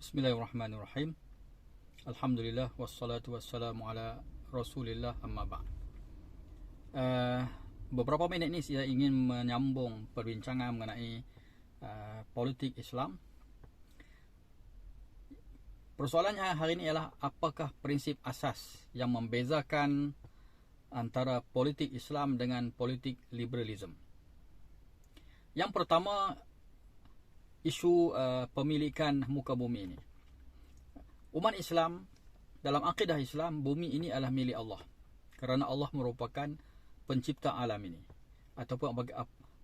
Bismillahirrahmanirrahim. Alhamdulillah wassalatu wassalamu ala Rasulillah amma ba'd. Beberapa minit ni saya ingin menyambung perbincangan mengenai politik Islam. Persoalannya hari ini ialah apakah prinsip asas yang membezakan antara politik Islam dengan politik liberalism. Yang pertama, isu pemilikan muka bumi ini. Umat Islam, dalam akidah Islam, bumi ini adalah milik Allah, kerana Allah merupakan pencipta alam ini, ataupun bagi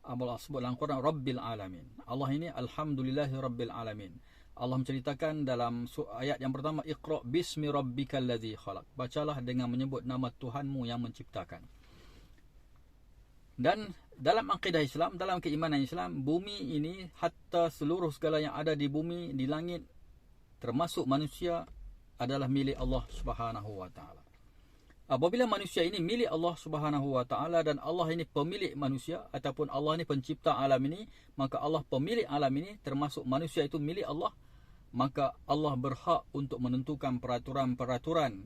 Allah sebut dalam Quran Rabbil Alamin. Allah ini Alhamdulillahi Rabbil Alamin. Allah menceritakan dalam ayat yang pertama, Iqra' bismi rabbikal ladzi khalaq. Bacalah dengan menyebut nama Tuhanmu yang menciptakan. Dan dalam akidah Islam, dalam keimanan Islam, bumi ini, hatta seluruh segala yang ada di bumi, di langit, termasuk manusia, adalah milik Allah Subhanahu wa taala. Apabila manusia ini milik Allah Subhanahu wa taala dan Allah ini pemilik manusia, ataupun Allah ini pencipta alam ini, maka Allah pemilik alam ini, termasuk manusia itu milik Allah, maka Allah berhak untuk menentukan peraturan-peraturan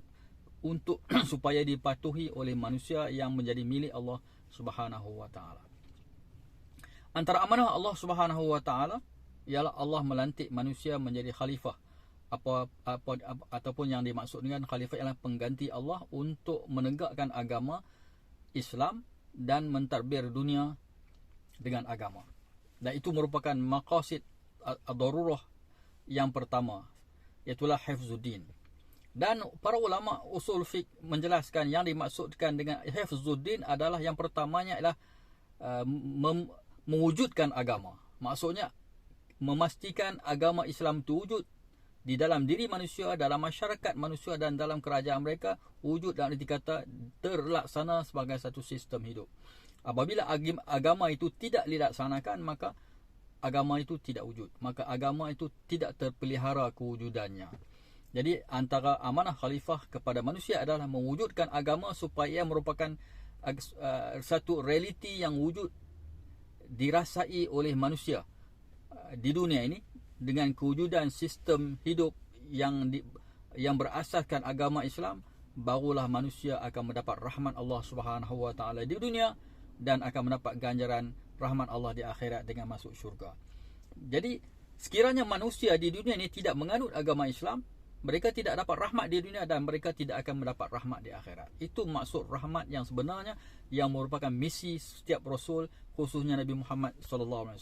untuk supaya dipatuhi oleh manusia yang menjadi milik Allah Subhanahu wa taala. Antara amanah Allah Subhanahu wa taala ialah Allah melantik manusia menjadi khalifah. Ataupun yang dimaksud dengan khalifah ialah pengganti Allah untuk menegakkan agama Islam dan mentadbir dunia dengan agama. Dan itu merupakan maqasid ad-darurah yang pertama, iaitulah hifzuddin. Dan para ulama usul fiqh menjelaskan yang dimaksudkan dengan hifzuddin adalah yang pertamanya ialah mewujudkan agama. Maksudnya memastikan agama Islam itu wujud di dalam diri manusia, dalam masyarakat manusia dan dalam kerajaan mereka, wujud dalam arti kata terlaksana sebagai satu sistem hidup. Apabila agama itu tidak dilaksanakan, maka agama itu tidak wujud. Maka agama itu tidak terpelihara kewujudannya. Jadi antara amanah khalifah kepada manusia adalah mewujudkan agama supaya merupakan satu realiti yang wujud dirasai oleh manusia di dunia ini dengan kewujudan sistem hidup yang berasaskan agama Islam. Barulah manusia akan mendapat rahmat Allah Subhanahu wa taala di dunia dan akan mendapat ganjaran rahmat Allah di akhirat dengan masuk syurga. Jadi sekiranya manusia di dunia ini tidak menganut agama Islam, mereka tidak dapat rahmat di dunia dan mereka tidak akan mendapat rahmat di akhirat. Itu maksud rahmat yang sebenarnya, yang merupakan misi setiap Rasul, khususnya Nabi Muhammad SAW.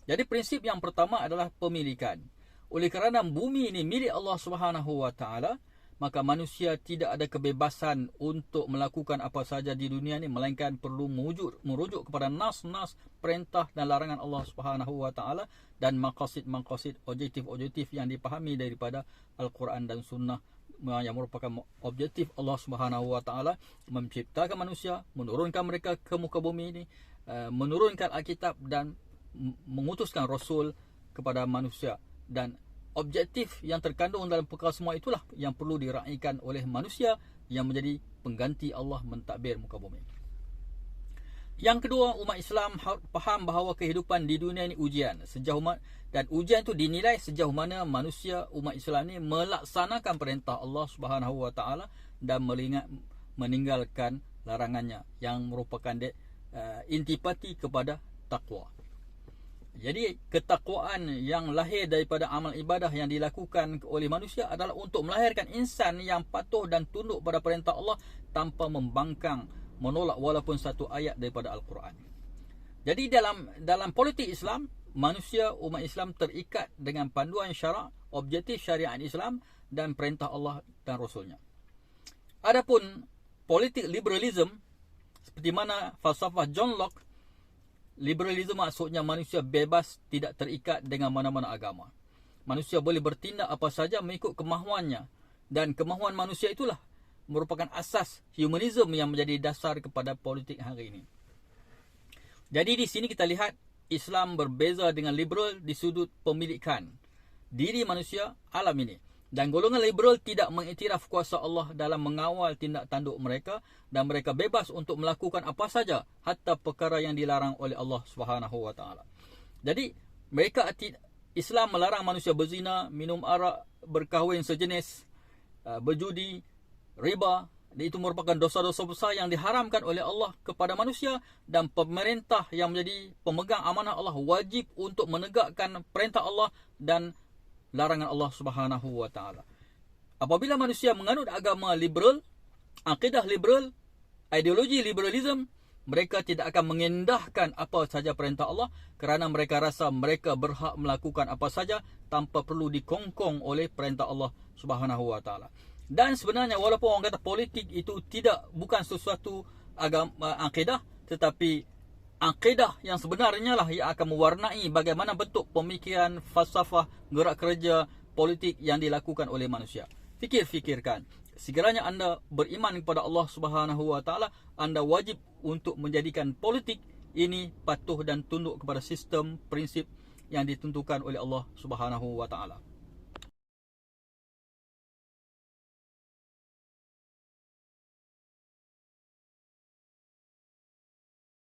Jadi prinsip yang pertama adalah pemilikan. Oleh kerana bumi ini milik Allah Subhanahu wa taala, maka manusia tidak ada kebebasan untuk melakukan apa saja di dunia ini, melainkan perlu merujuk kepada nas-nas, perintah dan larangan Allah Subhanahu wa taala dan maqasid-maqasid, objektif-objektif yang dipahami daripada Al-Quran dan Sunnah, yang merupakan objektif Allah Subhanahu wa taala menciptakan manusia, menurunkan mereka ke muka bumi ini, menurunkan Alkitab dan mengutuskan Rasul kepada manusia. Dan objektif yang terkandung dalam perkara semua itulah yang perlu diraikan oleh manusia yang menjadi pengganti Allah mentadbir muka bumi. Yang kedua, umat Islam faham bahawa kehidupan di dunia ini ujian. Dan ujian itu dinilai sejauh mana manusia umat Islam ini melaksanakan perintah Allah Subhanahu wa taala dan meninggalkan larangannya, yang merupakan intipati kepada takwa. Jadi ketakwaan yang lahir daripada amal ibadah yang dilakukan oleh manusia adalah untuk melahirkan insan yang patuh dan tunduk pada perintah Allah tanpa membangkang, menolak walaupun satu ayat daripada Al-Quran. Jadi dalam politik Islam, manusia umat Islam terikat dengan panduan syarak, objektif syariat Islam dan perintah Allah dan Rasulnya. Adapun politik liberalism, seperti mana falsafah John Locke, liberalisme maksudnya manusia bebas, tidak terikat dengan mana-mana agama. Manusia boleh bertindak apa saja mengikut kemahuannya, dan kemahuan manusia itulah merupakan asas humanisme yang menjadi dasar kepada politik hari ini. Jadi di sini kita lihat Islam berbeza dengan liberal di sudut pemilikan diri manusia alam ini. Dan golongan liberal tidak mengiktiraf kuasa Allah dalam mengawal tindak tanduk mereka, dan mereka bebas untuk melakukan apa saja, hatta perkara yang dilarang oleh Allah Subhanahu wa taala. Jadi mereka Islam melarang manusia berzina, minum arak, berkahwin sejenis, berjudi, riba. Itu merupakan dosa-dosa besar yang diharamkan oleh Allah kepada manusia, dan pemerintah yang menjadi pemegang amanah Allah wajib untuk menegakkan perintah Allah dan larangan Allah Subhanahu wa taala. Apabila manusia menganut agama liberal, akidah liberal, ideologi liberalism, mereka tidak akan mengendahkan apa saja perintah Allah kerana mereka rasa mereka berhak melakukan apa saja tanpa perlu dikongkong oleh perintah Allah Subhanahu wa taala. Dan sebenarnya walaupun orang kata politik itu bukan sesuatu agama akidah, tetapi akidah yang sebenarnya lah yang akan mewarnai bagaimana bentuk pemikiran, falsafah, gerak kerja politik yang dilakukan oleh manusia. Fikirkan, sekiranya anda beriman kepada Allah Subhanahu wa taala, anda wajib untuk menjadikan politik ini patuh dan tunduk kepada sistem prinsip yang ditentukan oleh Allah Subhanahu wa taala.